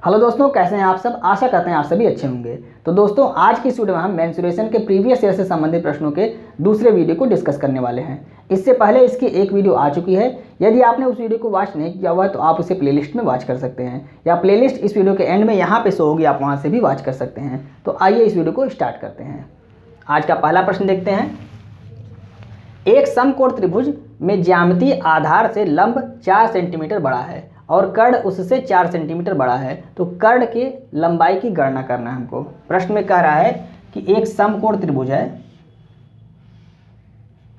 Hello दोस्तों, कैसे हैं आप सब। आशा करते हैं आप सभी अच्छे होंगे। तो दोस्तों, आज की इस वीडियो में हम मेंस्ट्रुएशन के प्रीवियस ईयर से संबंधित प्रश्नों के दूसरे वीडियो को डिस्कस करने वाले हैं। इससे पहले इसकी एक वीडियो आ चुकी है। यदि आपने उस वीडियो को वॉच नहीं किया हुआ है तो आप उसे प्लेलिस्ट में वॉच कर सकते हैं, या प्लेलिस्ट इस वीडियो के एंड में यहाँ पे शो होगी, आप वहाँ से भी वॉच कर सकते हैं। तो आइए इस वीडियो को स्टार्ट करते हैं। आज का पहला प्रश्न देखते हैं। एक समकोण त्रिभुज में ज्यामितीय आधार से लंब 4 सेंटीमीटर बड़ा है और कर्ण उससे 4 सेंटीमीटर बड़ा है, तो कर्ण की लंबाई की गणना करना है हमको। प्रश्न में कह रहा है कि एक समकोण त्रिभुज है,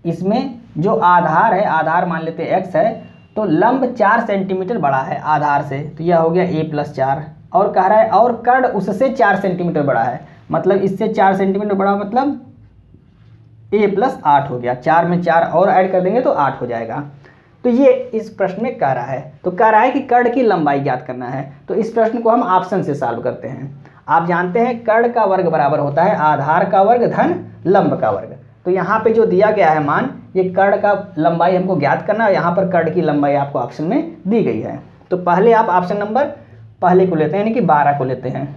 इसमें जो आधार है, आधार मान लेते हैं x है, तो लंब 4 सेंटीमीटर बड़ा है आधार से, तो यह हो गया a+4। और कह रहा है और कर्ण उससे 4 सेंटीमीटर बड़ा है, मतलब इससे 4 सेंटीमीटर बड़ा, मतलब a+8 हो गया। 4 में 4 और ऐड कर देंगे तो 8 हो जाएगा। तो ये इस प्रश्न में कह रहा है। तो कह रहा है कि कर्ण की लंबाई ज्ञात करना है। तो इस प्रश्न को हम ऑप्शन से सॉल्व करते हैं। आप जानते हैं कर्ण का वर्ग बराबर होता है आधार का वर्ग धन लंब का वर्ग। तो यहाँ पे जो दिया गया है मान, ये कर्ण का लंबाई हमको ज्ञात करना है। यहाँ पर कर्ण की लंबाई आपको ऑप्शन में दी गई है। तो पहले आप ऑप्शन नंबर पहले को लेते हैं, यानी कि 12 को लेते हैं।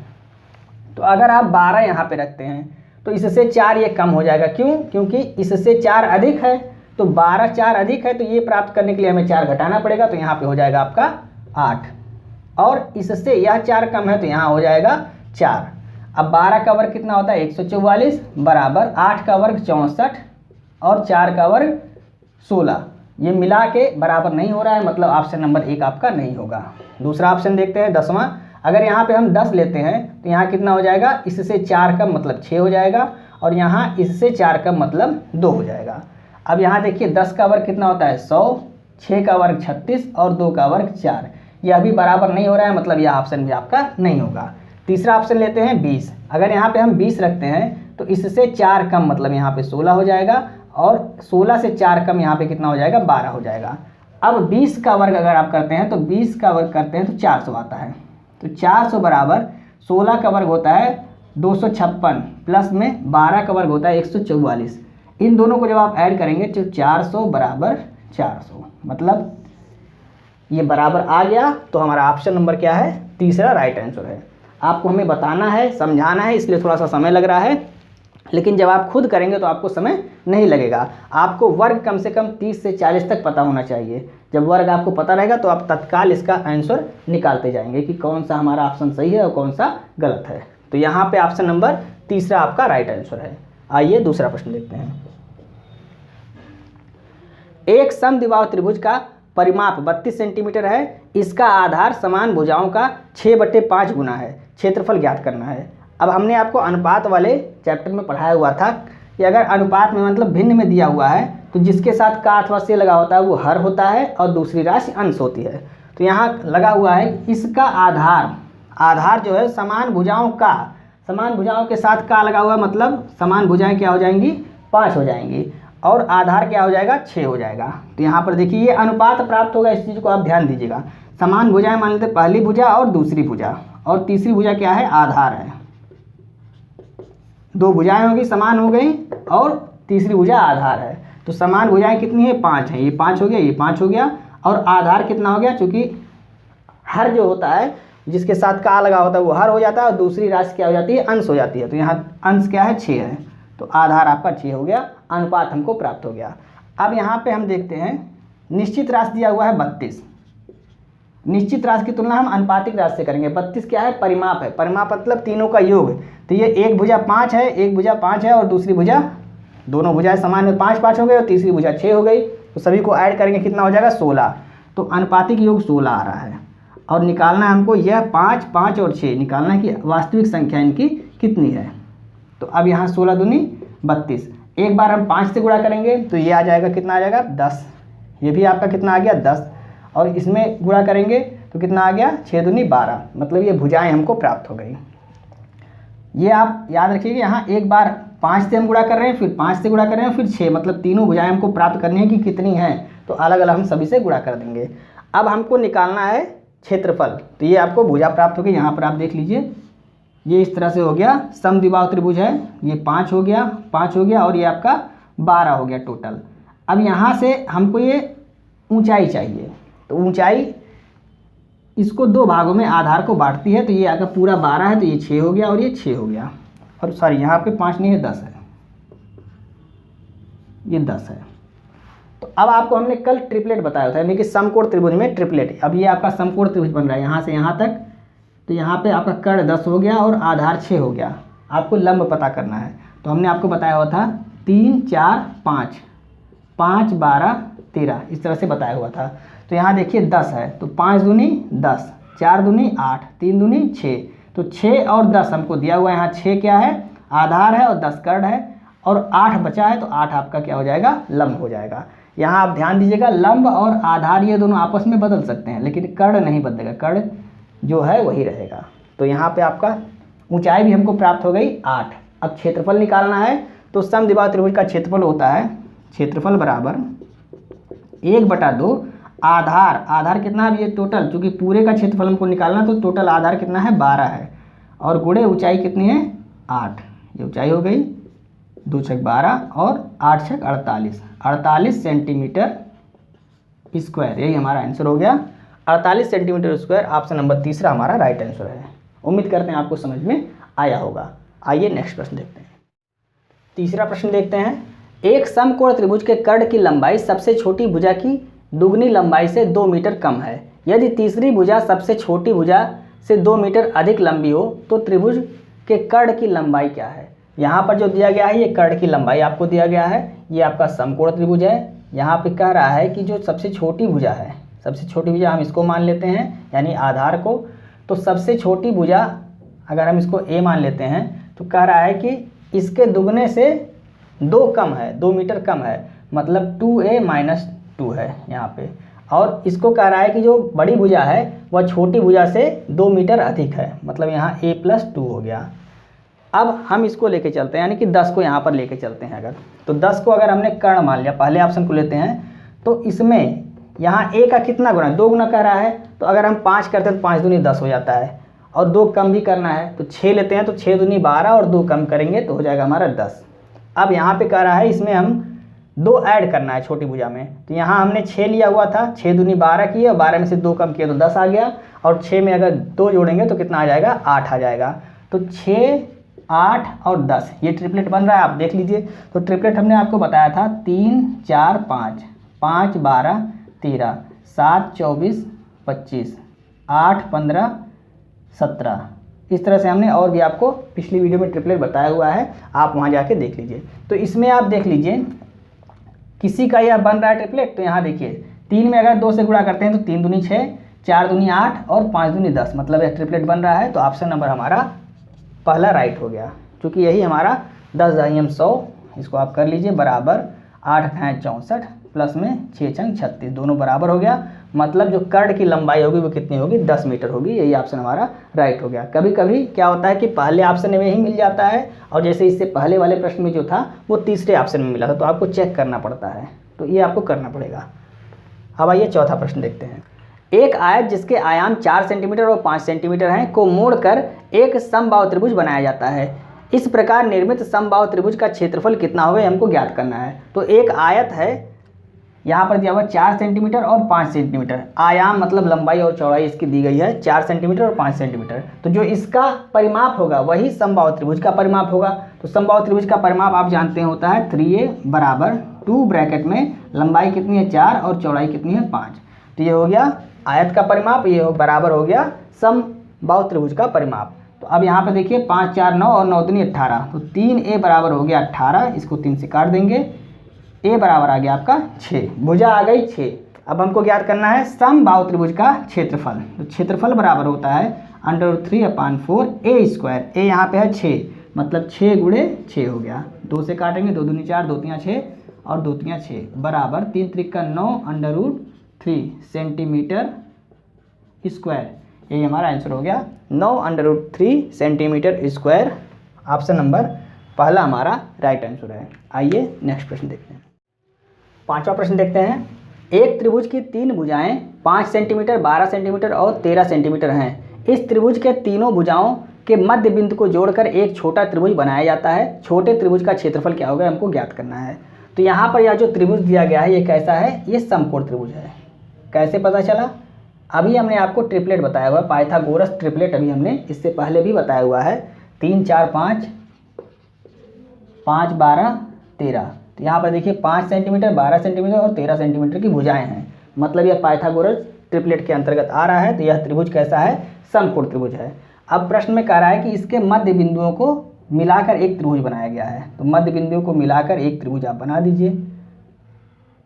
तो अगर आप 12 यहाँ पे रखते हैं तो इससे 4 ये कम हो जाएगा। क्यों? क्योंकि इससे 4 अधिक है, तो 12 4 अधिक है, तो ये प्राप्त करने के लिए हमें 4 घटाना पड़ेगा, तो यहाँ पे हो जाएगा आपका 8। और इससे यह 4 कम है, तो यहाँ हो जाएगा 4। अब 12 का वर्ग कितना होता है? 144 बराबर 8 का वर्ग 64 और 4 का वर्ग 16। ये मिला के बराबर नहीं हो रहा है, मतलब ऑप्शन नंबर 1 आपका नहीं होगा। दूसरा ऑप्शन देखते हैं, 10वां। अगर यहाँ पे हम 10 लेते हैं तो यहाँ कितना हो जाएगा? इससे 4 कम मतलब 6 हो जाएगा, और यहाँ इससे 4 कम मतलब 2 हो जाएगा। अब यहाँ देखिए 10 का वर्ग कितना होता है? 100, 6 का वर्ग 36 और 2 का वर्ग 4। यह भी बराबर नहीं हो रहा है, मतलब यह ऑप्शन भी आपका नहीं होगा। तीसरा ऑप्शन लेते हैं 20। अगर यहाँ पे हम 20 रखते हैं तो इससे 4 कम मतलब यहाँ पे 16 हो जाएगा, और 16 से 4 कम यहाँ पे कितना हो जाएगा? 12 हो जाएगा। अब 20 का वर्ग अगर आप करते हैं तो 20 का वर्ग करते हैं तो 400 आता है। तो 400 बराबर 16 का वर्ग होता है 256 प्लस में 12 का वर्ग होता है 144। इन दोनों को जब आप ऐड करेंगे तो 400 बराबर 400, मतलब ये बराबर आ गया। तो हमारा ऑप्शन नंबर क्या है? तीसरा राइट आंसर है। आपको हमें बताना है, समझाना है, इसलिए थोड़ा सा समय लग रहा है, लेकिन जब आप खुद करेंगे तो आपको समय नहीं लगेगा। आपको वर्ग कम से कम 30 से 40 तक पता होना चाहिए। जब वर्ग आपको पता रहेगा तो आप तत्काल इसका आंसर निकालते जाएंगे कि कौन सा हमारा ऑप्शन सही है और कौन सा गलत है। तो यहाँ पे ऑप्शन नंबर तीसरा आपका राइट आंसर है। आइए दूसरा प्रश्न देखते हैं। एक समद्विबाहु त्रिभुज का परिमाप 32 सेंटीमीटर है। इसका आधार समान भुजाओं का 6/5 गुना है। क्षेत्रफल ज्ञात करना है। अब हमने आपको अनुपात वाले चैप्टर में पढ़ाया हुआ था कि अगर अनुपात में मतलब भिन्न में दिया हुआ है तो जिसके साथ का अथवा से लगा होता है वो हर होता है और दूसरी राशि अंश होती है। तो यहाँ लगा हुआ है इसका आधार जो है समान भुजाओं का, समान भुजाओं के साथ का लगा हुआ, मतलब समान भुजाएं क्या हो जाएंगी? 5 हो जाएंगी, और आधार क्या हो जाएगा? 6 हो जाएगा। तो यहाँ पर देखिए ये अनुपात प्राप्त होगा, इस चीज़ को आप ध्यान दीजिएगा। समान भुजाएं मान लेते पहली भुजा और दूसरी भुजा, और तीसरी भुजा क्या है? आधार है। 2 भुजाएं होगी, समान हो गई, और तीसरी भुजा आधार है। तो समान भुजाएं कितनी है? 5 है। ये 5 हो गया, ये 5 हो गया, और आधार कितना हो गया? चूँकि हर जो होता है जिसके साथ का लगा होता है वो हर हो जाता है, और दूसरी राशि क्या हो जाती है? अंश हो जाती है। तो यहाँ अंश क्या है? 6 है। तो आधार आपका 6 हो गया, अनुपात हमको प्राप्त हो गया। अब यहाँ पे हम देखते हैं निश्चित राशि दिया हुआ है 32। निश्चित राशि की तुलना हम अनुपातिक राशि से करेंगे। 32 क्या है? परिमाप है। परिमाप मतलब तीनों का योग। तो ये एक भुजा 5 है, एक भुजा 5 है, और दूसरी भुजा, दोनों भुजाएं समान में 5 5 हो गए, और तीसरी भुजा 6 हो गई। तो सभी को ऐड करेंगे, कितना हो जाएगा? 16। तो अनुपातिक योग 16 आ रहा है। और निकालना है हमको यह 5 5 और 6 निकालना है कि वास्तविक संख्या इनकी कितनी है। तो अब यहाँ 16 दूनी 32। एक बार हम 5 से गुणा करेंगे तो ये आ जाएगा, कितना आ जाएगा? 10। ये भी आपका कितना आ गया? 10। और इसमें गुणा करेंगे तो कितना आ गया? 6 दूनी 12, मतलब ये भुजाएं हमको प्राप्त हो गई। ये आप याद रखिएगा, यहाँ एक बार 5 से हम गुणा कर रहे हैं, फिर 5 से गुणा कर रहे हैं, फिर 6, मतलब तीनों भुजाएं हमको प्राप्त करनी है कि कितनी हैं। तो अलग अलग हम सभी से गुणा कर देंगे। अब हमको निकालना है क्षेत्रफल। तो ये आपको भुजा प्राप्त हो गई। यहाँ पर आप देख लीजिए, ये इस तरह से हो गया। समद्विबाहु त्रिभुज है, ये 5 हो गया, 5 हो गया, और ये आपका 12 हो गया टोटल। अब यहाँ से हमको ये ऊंचाई चाहिए। तो ऊंचाई इसको दो भागों में आधार को बांटती है, तो ये अगर पूरा 12 है तो ये 6 हो गया और ये 6 हो गया, और सॉरी यहाँ पे 5 नहीं है 10 है, ये 10 है। तो अब आपको हमने कल ट्रिपलेट बताया था, यानी कि समकोण त्रिभुज में ट्रिपलेट। अब ये आपका समकोण त्रिभुज बन रहा है यहाँ से यहाँ तक, तो यहाँ पे आपका कर्ण 10 हो गया और आधार 6 हो गया। आपको लंब पता करना है, तो हमने आपको बताया हुआ था 3 4 5, 5 12 13, इस तरह से बताया हुआ था। तो यहाँ देखिए 10 है, तो 5 दूनी 10, 4 दूनी 8, 3 दूनी 6, तो 6 और 10 हमको दिया हुआ है। यहाँ 6 क्या है, आधार है, और 10 कर्ण है, और 8 बचा है, तो 8 आपका क्या हो जाएगा, लंब हो जाएगा। यहाँ आप ध्यान दीजिएगा, लंब और आधार ये दोनों आपस में बदल सकते हैं, लेकिन कर्ण नहीं बदलेगा, कर्ण जो है वही रहेगा। तो यहाँ पे आपका ऊंचाई भी हमको प्राप्त हो गई 8। अब क्षेत्रफल निकालना है, तो समद्विबाहु त्रिभुज का क्षेत्रफल होता है, क्षेत्रफल बराबर 1/2 आधार, आधार कितना है, ये टोटल, चूँकि पूरे का क्षेत्रफल हमको निकालना, तो टोटल आधार कितना है 12 है, और गुणे ऊंचाई कितनी है 8, ये ऊंचाई हो गई, 2 छक 12 और 8 छक 48, 48 सेंटीमीटर स्क्वायर, यही हमारा आंसर हो गया। 48 सेंटीमीटर स्क्वायर ऑप्शन नंबर तीसरा हमारा राइट आंसर है। उम्मीद करते हैं आपको समझ में आया होगा। आइए नेक्स्ट प्रश्न देखते हैं। तीसरा प्रश्न देखते हैं, एक समकोण त्रिभुज के कर्ण की लंबाई सबसे छोटी भुजा की दुगनी लंबाई से 2 मीटर कम है। यदि तीसरी भुजा सबसे छोटी भुजा से 2 मीटर अधिक लंबी हो तो त्रिभुज के कर्ण की लंबाई क्या है। यहाँ पर जो दिया गया है ये कर्ण की लंबाई आपको दिया गया है, ये आपका समकोण त्रिभुज है। यहाँ पे कह रहा है कि जो सबसे छोटी भुजा है, सबसे छोटी भुजा हम इसको मान लेते हैं, यानी आधार को। तो सबसे छोटी भुजा अगर हम इसको ए मान लेते हैं, तो कह रहा है कि इसके दुगने से 2 कम है, 2 मीटर कम है, मतलब 2a-2 है यहाँ पे। और इसको कह रहा है कि जो बड़ी भुजा है वह छोटी भुजा से 2 मीटर अधिक है, मतलब यहाँ a+2 हो गया। अब हम इसको लेके चलते हैं, यानी कि 10 को यहाँ पर लेके चलते हैं अगर, तो 10 को अगर हमने कर्ण मान लिया, पहले ऑप्शन को लेते हैं, तो इसमें यहाँ a का कितना गुना, 2 गुना कह रहा है, तो अगर हम 5 करते हैं तो 5 दूनी 10 हो जाता है, और 2 कम भी करना है तो 6 लेते हैं, तो 6 दूनी 12 और 2 कम करेंगे तो हो जाएगा हमारा 10। अब यहाँ पे कह रहा है इसमें हम 2 ऐड करना है छोटी भुजा में, तो यहाँ हमने 6 लिया हुआ था, 6 दूनी 12 किए और 12 में से 2 कम किए तो 10 आ गया, और 6 में अगर 2 जोड़ेंगे तो कितना आ जाएगा, 8 आ जाएगा। तो 6, 8 और 10 ये ट्रिपलेट बन रहा है, आप देख लीजिए। तो ट्रिपलेट हमने आपको बताया था 3 4 5, 5 12 13, 7 24 25, 8 15 17, इस तरह से हमने और भी आपको पिछली वीडियो में ट्रिपलेट बताया हुआ है, आप वहाँ जाके देख लीजिए। तो इसमें आप देख लीजिए किसी का यह बन रहा है ट्रिपलेट, तो यहाँ देखिए 3 में अगर 2 से गुणा करते हैं तो 3 दूनी 6, 4 दूनी 8 और 5 दूनी 10, मतलब यह ट्रिपलेट बन रहा है। तो ऑप्शन नंबर हमारा पहला राइट हो गया, क्योंकि यही हमारा 10 दाहियम 100, इसको आप कर लीजिए, बराबर 8 × 64 प्लस में 6 × 36, दोनों बराबर हो गया, मतलब जो कर्ण की लंबाई होगी वो कितनी होगी, 10 मीटर होगी। यही ऑप्शन हमारा राइट हो गया। कभी कभी क्या होता है कि पहले ऑप्शन में ही मिल जाता है, और जैसे इससे पहले वाले प्रश्न में जो था वो तीसरे ऑप्शन में मिला था, तो आपको चेक करना पड़ता है, तो ये आपको करना पड़ेगा। अब आइए चौथा प्रश्न देखते हैं। एक आयत जिसके आयाम 4 सेंटीमीटर और 5 सेंटीमीटर हैं को मोड़कर एक समबाहु त्रिभुज बनाया जाता है। इस प्रकार निर्मित समबाहु त्रिभुज का क्षेत्रफल कितना होगा, हमको ज्ञात करना है। तो एक आयत है, यहाँ पर दिया हुआ 4 सेंटीमीटर और 5 सेंटीमीटर, आयाम मतलब लंबाई और चौड़ाई इसकी दी गई है 4 सेंटीमीटर और 5 सेंटीमीटर। तो जो इसका परिमाप होगा वही समबाहु त्रिभुज का परिमाप होगा। तो समबाहु त्रिभुज का परिमाप आप जानते हैं होता है 3a बराबर 2 ब्रैकेट में लंबाई कितनी है 4 और चौड़ाई कितनी है 5। तो ये हो गया आयत का परिमाप, ये बराबर हो गया समबाहु त्रिभुज का परिमाप। तो अब यहाँ पे देखिए 5 4 9 और 9 दूनी 18, तो 3a बराबर हो गया 18, इसको 3 से काट देंगे, a बराबर आ गया आपका 6, भुजा आ गई 6। अब हमको ज्ञात करना है समबाहु त्रिभुज का क्षेत्रफल। तो क्षेत्रफल बराबर होता है √3/4 a², a यहाँ पे है 6, मतलब 6 × 6 हो गया, 2 से काटेंगे, 2 दूनी 4, 2 3 6 और 2 3 6, बराबर 3 3 9 √3 सेंटीमीटर स्क्वायर, यही हमारा आंसर हो गया 9 √3 सेंटीमीटर स्क्वायर। ऑप्शन नंबर पहला हमारा राइट आंसर है। आइए नेक्स्ट प्रश्न देखते हैं। पांचवा प्रश्न देखते हैं। एक त्रिभुज की 3 भुजाएं 5 सेंटीमीटर, 12 सेंटीमीटर और 13 सेंटीमीटर हैं। इस त्रिभुज के तीनों भुजाओं के मध्य बिंदु को जोड़कर एक छोटा त्रिभुज बनाया जाता है। छोटे त्रिभुज का क्षेत्रफल क्या होगा, हमको ज्ञात करना है। तो यहाँ पर यह जो त्रिभुज दिया गया है ये कैसा है, ये समकोण त्रिभुज है। कैसे पता चला, अभी हमने आपको ट्रिपलेट बताया हुआ है, पाइथागोरस ट्रिपलेट अभी हमने इससे पहले भी बताया हुआ है, 3 4 5 5 12 13। तो यहाँ पर देखिए 5 सेंटीमीटर, 12 सेंटीमीटर और 13 सेंटीमीटर की भुजाएं हैं, मतलब यह पाइथागोरस ट्रिपलेट के अंतर्गत आ रहा है। तो यह त्रिभुज कैसा है? समकोण त्रिभुज है। अब प्रश्न में कह रहा है कि इसके मध्य बिंदुओं को मिलाकर एक त्रिभुज बनाया गया है। तो मध्य बिंदुओं को मिलाकर एक त्रिभुज आप बना दीजिए,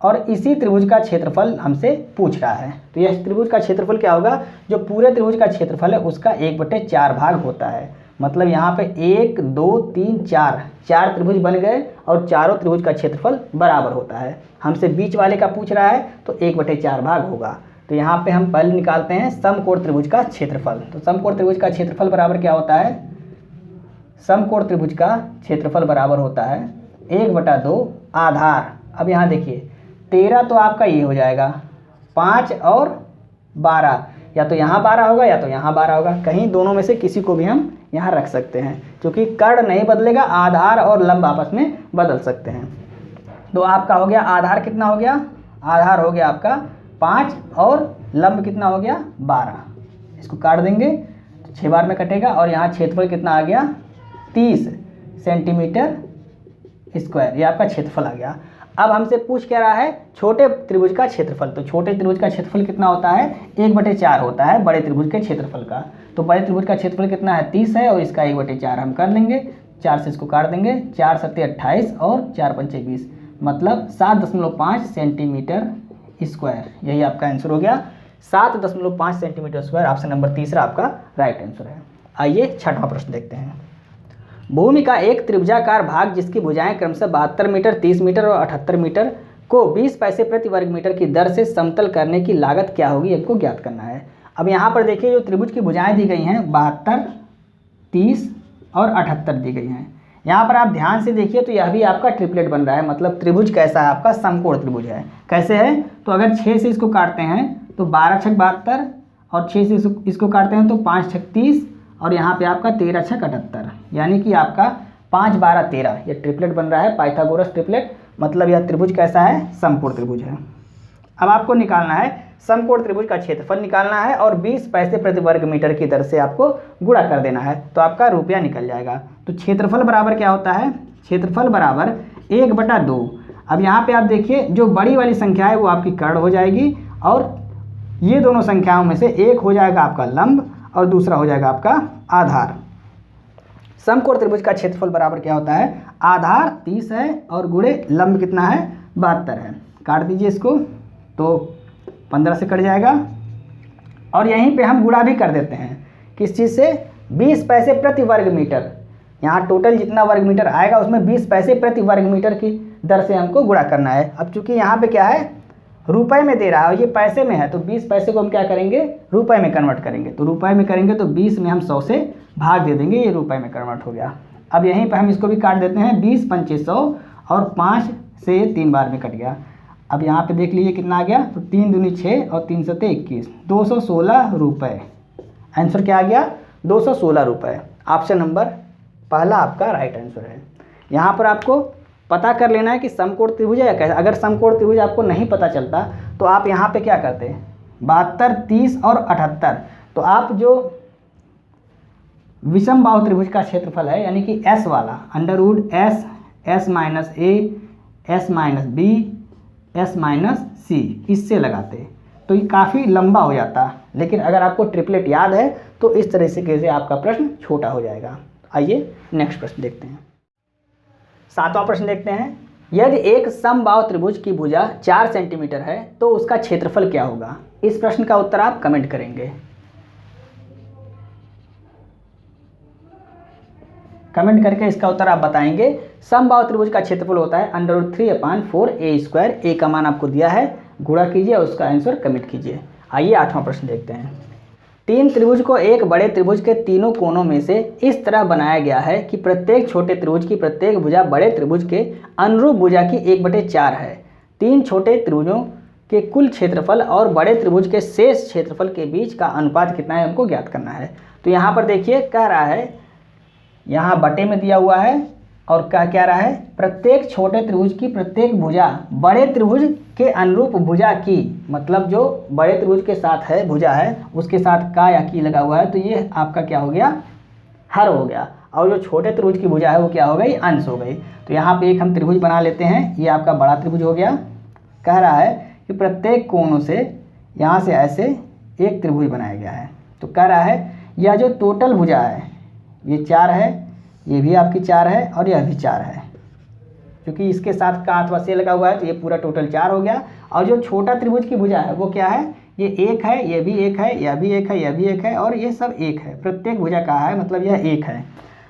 और इसी त्रिभुज का क्षेत्रफल हमसे पूछ रहा है। तो यह त्रिभुज का क्षेत्रफल क्या होगा? जो पूरे त्रिभुज का क्षेत्रफल है उसका 1/4 भाग होता है। मतलब यहाँ पे 1 2 3 4 त्रिभुज बन गए और चारों त्रिभुज का क्षेत्रफल बराबर होता है। हमसे बीच वाले का पूछ रहा है तो 1/4 भाग होगा। तो यहाँ पे हम पहले निकालते हैं समकोण त्रिभुज का क्षेत्रफल। तो समकोण त्रिभुज का क्षेत्रफल बराबर क्या होता है? समकोण त्रिभुज का क्षेत्रफल बराबर होता है 1/2 आधार। अब यहाँ देखिए 13 तो आपका ये हो जाएगा, 5 और 12, या तो यहाँ 12 होगा या तो यहाँ 12 होगा, कहीं दोनों में से किसी को भी हम यहाँ रख सकते हैं, क्योंकि कर्ण नहीं बदलेगा, आधार और लंब आपस में बदल सकते हैं। तो आपका हो गया आधार कितना हो गया? आधार हो गया आपका 5 और लंब कितना हो गया? 12। इसको काट देंगे तो 6 बार में कटेगा, और यहाँ क्षेत्रफल कितना आ गया? 30 सेंटीमीटर स्क्वायर, ये आपका क्षेत्रफल आ गया। अब हमसे पूछ क्या रहा है? छोटे त्रिभुज का क्षेत्रफल। तो छोटे त्रिभुज का क्षेत्रफल कितना होता है? 1/4 होता है बड़े त्रिभुज के क्षेत्रफल का। तो बड़े त्रिभुज का क्षेत्रफल कितना है? 30 है, और इसका 1/4 हम कर लेंगे, 4 से इसको काट देंगे, 4 7 28 और 4 5 20, मतलब 7.5 सेंटीमीटर स्क्वायर। यही आपका आंसर हो गया, 7.5 सेंटीमीटर स्क्वायर। ऑप्शन नंबर तीसरा आपका राइट आंसर है। आइए छठवां प्रश्न देखते हैं। भूमि का एक त्रिभुजाकार भाग जिसकी भुजाएं क्रमशः 72 मीटर, 30 मीटर और 78 मीटर को 20 पैसे प्रति वर्ग मीटर की दर से समतल करने की लागत क्या होगी, इसको ज्ञात करना है। अब यहाँ पर देखिए जो त्रिभुज की भुजाएं दी गई हैं 72, 30 और 78 दी गई हैं। यहाँ पर आप ध्यान से देखिए तो यह भी आपका ट्रिपलेट बन रहा है, मतलब त्रिभुज कैसा है? आपका समकोण त्रिभुज है। कैसे है? तो अगर 6 से इसको काटते हैं तो 12 छक 72, और 6 से इसको काटते हैं तो 5 छक 30, और यहाँ पे आपका 13 छक 78, यानी कि आपका 5 12 13 ये ट्रिपलेट बन रहा है, पाइथागोरस ट्रिपलेट। मतलब यह त्रिभुज कैसा है? समकोण त्रिभुज है। अब आपको निकालना है समकोण त्रिभुज का क्षेत्रफल निकालना है, और 20 पैसे प्रति वर्ग मीटर की दर से आपको गुणा कर देना है, तो आपका रुपया निकल जाएगा। तो क्षेत्रफल बराबर क्या होता है? क्षेत्रफल बराबर 1/2। अब यहाँ पे आप देखिए जो बड़ी वाली संख्या है वो आपकी कर्ण हो जाएगी, और ये दोनों संख्याओं में से एक हो जाएगा आपका लंब और दूसरा हो जाएगा आपका आधार। समकोण त्रिभुज का क्षेत्रफल बराबर क्या होता है? आधार 30 है और गुणे लंब कितना है? 72 है। काट दीजिए इसको तो 15 से कट जाएगा, और यहीं पे हम गुणा भी कर देते हैं किस चीज़ से? 20 पैसे प्रति वर्ग मीटर। यहाँ टोटल जितना वर्ग मीटर आएगा उसमें 20 पैसे प्रति वर्ग मीटर की दर से हमको गुणा करना है। अब चूंकि यहाँ पे क्या है? रुपए में दे रहा है और ये पैसे में है, तो 20 पैसे को हम क्या करेंगे? रुपए में कन्वर्ट करेंगे। तो रुपए में करेंगे तो 20 में हम 100 से भाग दे देंगे, ये रुपए में कन्वर्ट हो गया। अब यहीं पर हम इसको भी काट देते हैं, 20 पंचे 100 और 5 से 3 बार में कट गया। अब यहाँ पे देख लीजिए कितना आ गया? तो 3 दूनी 6 और 3 सते 21, 216 रुपये। आंसर क्या आ गया? 216 रुपये। ऑप्शन नंबर पहला आपका राइट आंसर है। यहाँ पर आपको पता कर लेना है कि समकोण त्रिभुज है या कैसा। अगर समकोण त्रिभुज आपको नहीं पता चलता तो आप यहाँ पे क्या करते हैं? 72, 30 और 78, तो आप जो विषम बाहु त्रिभुज का क्षेत्रफल है यानी कि S वाला, under root S, S minus A, S minus B, S minus C, इससे लगाते तो ये काफ़ी लंबा हो जाता। लेकिन अगर आपको ट्रिपलेट याद है तो इस तरह से आपका प्रश्न छोटा हो जाएगा। आइए नेक्स्ट प्रश्न देखते हैं। 7वां प्रश्न देखते हैं। यदि एक समबाहु त्रिभुज की भुजा 4 सेंटीमीटर है तो उसका क्षेत्रफल क्या होगा? इस प्रश्न का उत्तर आप कमेंट करेंगे। कमेंट करके इसका उत्तर आप बताएंगे। समबाहु त्रिभुज का क्षेत्रफल होता है √3/4a²। ए का मान आपको दिया है, गुणा कीजिए और उसका आंसर कमेंट कीजिए। आइए 8वां प्रश्न देखते हैं। 3 त्रिभुज को एक बड़े त्रिभुज के तीनों कोनों में से इस तरह बनाया गया है कि प्रत्येक छोटे त्रिभुज की प्रत्येक भुजा बड़े त्रिभुज के अनुरूप भुजा की 1/4 है। 3 छोटे त्रिभुजों के कुल क्षेत्रफल और बड़े त्रिभुज के शेष क्षेत्रफल के बीच का अनुपात कितना है हमको ज्ञात करना है। तो यहाँ पर देखिए कह रहा है, यहाँ बटे में दिया हुआ है और क्या क्या रहा है, प्रत्येक छोटे त्रिभुज की प्रत्येक भुजा बड़े त्रिभुज के अनुरूप भुजा की, मतलब जो बड़े त्रिभुज के साथ है भुजा है उसके साथ का या की लगा हुआ है, तो ये आपका क्या हो गया, हर हो गया। और जो छोटे त्रिभुज की भुजा है वो क्या हो गई, अंश हो गई। तो यहाँ पे एक हम त्रिभुज बना लेते हैं, ये आपका बड़ा त्रिभुज हो गया। कह रहा है कि प्रत्येक कोणों से यहाँ से ऐसे एक त्रिभुज बनाया गया है। तो कह रहा है यह जो टोटल भुजा है ये 4 है, ये भी आपकी 4 है और यह भी 4 है, क्योंकि इसके साथ का अथवा से लगा हुआ है तो ये पूरा टोटल 4 हो गया। और जो छोटा त्रिभुज की भुजा है वो क्या है, ये 1 है, ये भी 1 है, यह भी 1 है, यह भी 1 है और ये सब 1 है। प्रत्येक भुजा का है मतलब यह 1 है,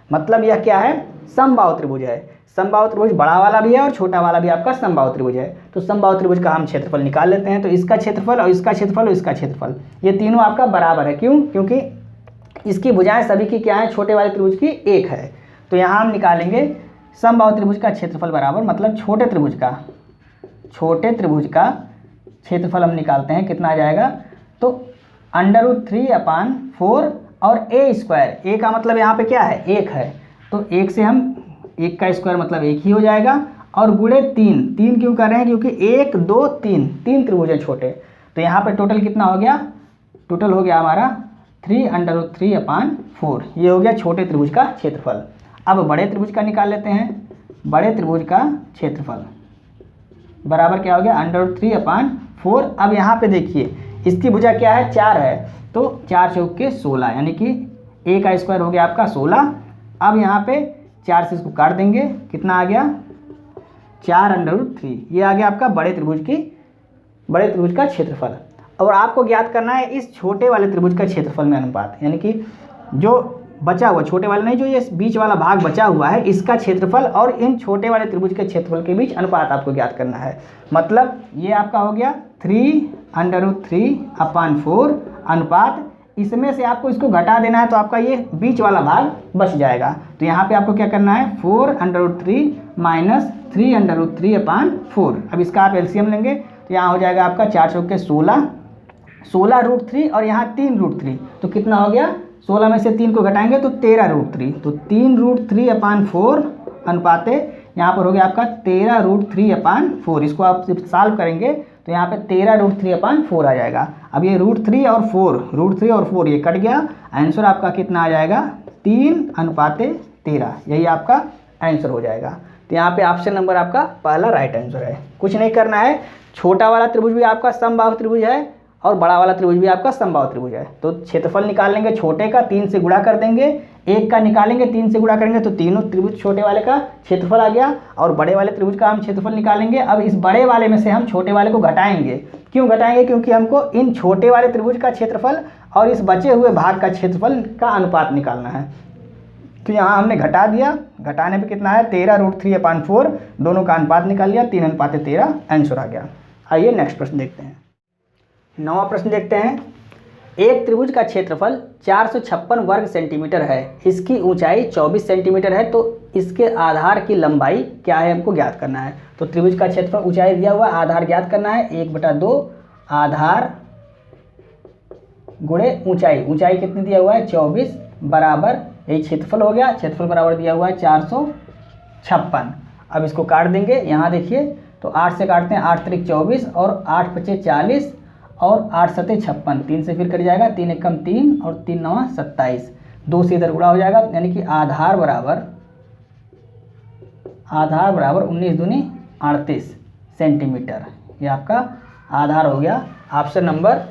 मतलब यह क्या है, समबाहु त्रिभुज है। समबाहु त्रिभुज बड़ा वाला भी है और छोटा वाला भी आपका समबाहु त्रिभुज है। तो समबाहु त्रिभुज का हम क्षेत्रफल निकाल लेते हैं। तो इसका क्षेत्रफल और इसका क्षेत्रफल और इसका क्षेत्रफल ये तीनों आपका बराबर है। क्यों, क्योंकि इसकी भुजाएं सभी की क्या है, छोटे वाले त्रिभुज की 1 है। तो यहाँ हम निकालेंगे समबाहु त्रिभुज का क्षेत्रफल बराबर, मतलब छोटे त्रिभुज का क्षेत्रफल हम निकालते हैं, कितना आ जाएगा, तो √3/4 और a², a का मतलब यहाँ पे क्या है, 1 है, तो 1 से हम 1 का स्क्वायर मतलब 1 ही हो जाएगा, और गुणे 3 क्यों कर रहे हैं, क्योंकि 1 2 3 त्रिभुज है छोटे। तो यहाँ पे टोटल कितना हो गया, टोटल हो गया हमारा 3√3/4, ये हो गया छोटे त्रिभुज का क्षेत्रफल। अब बड़े त्रिभुज का निकाल लेते हैं। बड़े त्रिभुज का क्षेत्रफल बराबर क्या हो गया, √3/4। अब यहाँ पे देखिए इसकी भुजा क्या है, 4 है, तो 4 चौके 16, यानी कि a का स्क्वायर हो गया आपका 16। अब यहाँ पे 4 से इसको काट देंगे, कितना आ गया, 4√3, ये आ गया आपका बड़े त्रिभुज का क्षेत्रफल। और आपको ज्ञात करना है इस छोटे वाले त्रिभुज का क्षेत्रफल में अनुपात, यानी कि जो बचा हुआ, छोटे वाले नहीं, जो ये बीच वाला भाग बचा हुआ है इसका क्षेत्रफल और इन छोटे वाले त्रिभुज के क्षेत्रफल के बीच अनुपात आपको ज्ञात करना है। मतलब ये आपका हो गया 3√3/4 अनुपात, इसमें से आपको इसको घटा देना है तो आपका ये बीच वाला भाग बच जाएगा। तो यहाँ पे आपको क्या करना है, 4√3 माइनस 3√3/4। अब इसका आप एलसीएम लेंगे तो यहाँ हो जाएगा आपका 4 चौके 16, 16√3 और यहाँ 3√3, तो कितना हो गया, 16 में से 3 को घटाएंगे तो 13√3, तो 3√3/4 अनुपाते यहाँ पर हो गया आपका 13√3/4। इसको आप सॉल्व करेंगे तो यहाँ पे 13√3/4 आ जाएगा। अब ये √3 और 4 ये कट गया, आंसर आपका कितना आ जाएगा, 3:13, यही आपका आंसर हो जाएगा। तो यहाँ पे ऑप्शन नंबर आपका पहला राइट आंसर है। कुछ नहीं करना है, छोटा वाला त्रिभुज भी आपका समबाहु त्रिभुज है और बड़ा वाला त्रिभुज भी आपका समबाहु त्रिभुज है। तो क्षेत्रफल निकाल लेंगे, छोटे का 3 से गुणा कर देंगे, 1 का निकालेंगे 3 से गुणा करेंगे, तो तीनों त्रिभुज छोटे वाले का क्षेत्रफल आ गया। और बड़े वाले त्रिभुज का हम क्षेत्रफल निकालेंगे। अब इस बड़े वाले में से हम छोटे वाले को घटाएंगे। क्यों घटाएंगे, क्योंकि हमको इन छोटे वाले त्रिभुज का क्षेत्रफल और इस बचे हुए भाग का क्षेत्रफल का अनुपात निकालना है। तो यहाँ हमने घटा दिया, घटाने पे कितना है, 13√3/4, दोनों का अनुपात निकाल लिया, 3:13 आंसर आ गया। आइए नेक्स्ट प्रश्न देखते हैं। 9वां प्रश्न देखते हैं। एक त्रिभुज का क्षेत्रफल 456 वर्ग सेंटीमीटर है, इसकी ऊंचाई 24 सेंटीमीटर है, तो इसके आधार की लंबाई क्या है हमको ज्ञात करना है। तो त्रिभुज का क्षेत्रफल, ऊंचाई दिया हुआ, आधार ज्ञात करना है, 1/2 आधार गुणे ऊंचाई, ऊंचाई कितनी दिया हुआ है, 24 बराबर, यही क्षेत्रफल हो गया, क्षेत्रफल बराबर दिया हुआ है 456। अब इसको काट देंगे, यहाँ देखिए तो 8 से काटते हैं, 8 त्रिक 24 और 8 पचे 40 और 8 सते 56, 3 से फिर कट जाएगा, 3 एकम 3 और 3 9 27, 2 से इधर गुणा हो जाएगा, यानी कि आधार बराबर 19 दूनी 38 सेंटीमीटर, ये आपका आधार हो गया। ऑप्शन नंबर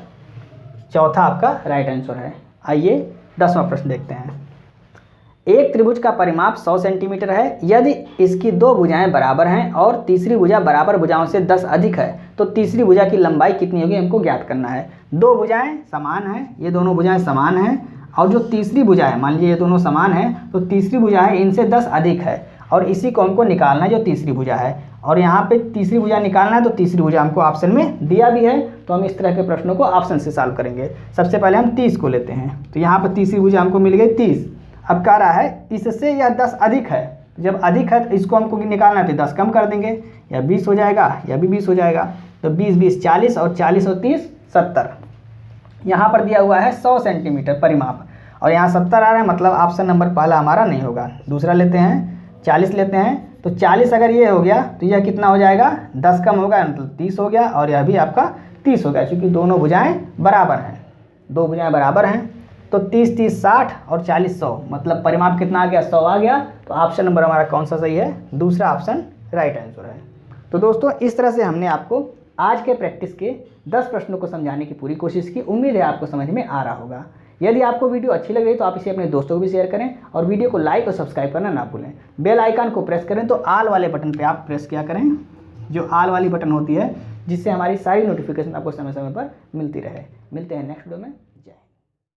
चौथा आपका राइट आंसर है। आइए 10वां प्रश्न देखते हैं। एक त्रिभुज का परिमाप 100 सेंटीमीटर है, यदि इसकी 2 भुजाएं बराबर हैं और तीसरी भुजा बराबर भुजाओं से 10 अधिक है, तो तीसरी भुजा की लंबाई कितनी होगी हमको ज्ञात करना है। 2 भुजाएं समान हैं, ये दोनों भुजाएं समान हैं, और जो तीसरी भुजा है, मान लीजिए ये दोनों समान हैं, तो तीसरी भुजा है इनसे 10 अधिक है, और इसी को हमको निकालना है जो तीसरी भुजा है। और यहाँ पे तीसरी भुजा निकालना है, तो तीसरी भुजा हमको ऑप्शन में दिया भी है, तो हम इस तरह के प्रश्नों को ऑप्शन से सॉल्व करेंगे। सबसे पहले हम 30 को लेते हैं, तो यहाँ पर तीसरी भुजा हमको मिल गई 30। अब कह रहा है इससे यह 10 अधिक है, जब अधिक है तो इसको हमको निकालना है, तो 10 कम कर देंगे, या 20 हो जाएगा, या भी 20 हो जाएगा, तो 20 20 40 और 40 और 30 70। यहाँ पर दिया हुआ है 100 सेंटीमीटर परिमाप, और यहाँ 70 आ रहा है, मतलब ऑप्शन नंबर पहला हमारा नहीं होगा। दूसरा लेते हैं, 40 लेते हैं तो 40 अगर ये हो गया तो यह कितना हो जाएगा, 10 कम होगा मतलब 30 हो गया, और यह भी आपका 30 हो गया, क्योंकि दोनों भुजाएं बराबर हैं, दो भुजाएं बराबर हैं। तो 30 30 60 और 40 100, मतलब परिमाप कितना आ गया, 100 आ गया। तो ऑप्शन नंबर हमारा कौन सा सही है, दूसरा ऑप्शन राइट आंसर है। तो दोस्तों इस तरह से हमने आपको आज के प्रैक्टिस के 10 प्रश्नों को समझाने की पूरी कोशिश की। उम्मीद है आपको समझ में आ रहा होगा। यदि आपको वीडियो अच्छी लग रही है तो आप इसे अपने दोस्तों को भी शेयर करें, और वीडियो को लाइक और सब्सक्राइब करना ना भूलें। बेल आइकन को प्रेस करें तो ऑल वाले बटन पे आप प्रेस किया करें, जो ऑल वाली बटन होती है, जिससे हमारी सारी नोटिफिकेशन आपको समय समय पर मिलती रहे। मिलते हैं नेक्स्ट वीडियो में।